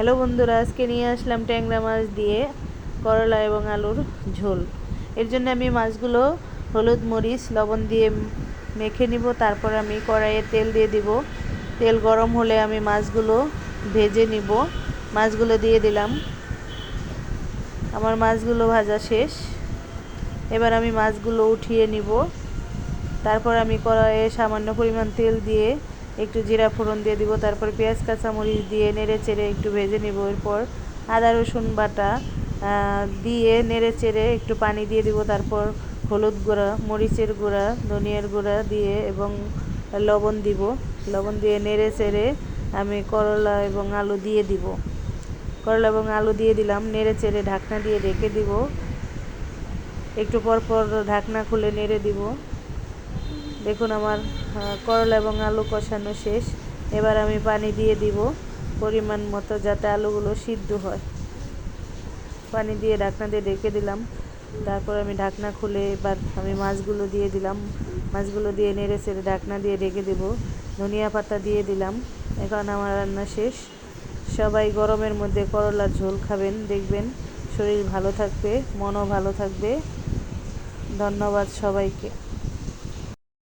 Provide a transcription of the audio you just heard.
Hello বন্ধুরা, আজকে নিয়ে আসলাম ট্যাংরা মাছ দিয়ে করলা এবং আলুর ঝোল। এর জন্য আমি মাছগুলো হলুদ মরিচ লবণ দিয়ে মেখে নিব। তারপর আমি কড়াইয়ে তেল দিয়ে দিব। তেল গরম হলে আমি মাছগুলো ভেজে নিব। মাছগুলো দিয়ে দিলাম। আমার মাছগুলো ভাজা শেষ। এবার আমি মাছগুলো উঠিয়ে নিব। তারপর আমি কড়াইয়ে সামান্য পরিমাণ তেল দিয়ে একটু জিরা ফোড়ন দিয়ে দিব। তারপর পেঁয়াজ কাঁচামরিচ দিয়ে নেড়ে চেড়ে একটু ভেজে নিব। এরপর আদা রসুন বাটা দিয়ে নেড়ে চেড়ে একটু পানি দিয়ে দিব। তারপর হলুদ গুঁড়া, মরিচের গুঁড়া, ধনিয়ার গুঁড়া দিয়ে এবং লবণ দিব। লবণ দিয়ে নেড়ে চেড়ে আমি করলা এবং আলু দিয়ে দিব। করলা এবং আলু দিয়ে দিলাম। নেড়ে চেড়ে ঢাকনা দিয়ে ঢেকে দিব। একটু পর পর ঢাকনা খুলে নেড়ে দিব। দেখুন আমার করলা এবং আলু কষানো শেষ। এবার আমি পানি দিয়ে দিব পরিমাণ মতো, যাতে আলুগুলো সিদ্ধ হয়। পানি দিয়ে ঢাকনা দিয়ে ঢেকে দিলাম। তারপর আমি ঢাকনা খুলে এবার আমি মাছগুলো দিয়ে দিলাম। মাছগুলো দিয়ে নেড়ে চেড়ে ঢাকনা দিয়ে ঢেকে দেব। ধনিয়া পাতা দিয়ে দিলাম। এখন আমার রান্না শেষ। সবাই গরমের মধ্যে করলার ঝোল খাবেন, দেখবেন শরীর ভালো থাকবে, মনও ভালো থাকবে। ধন্যবাদ সবাইকে।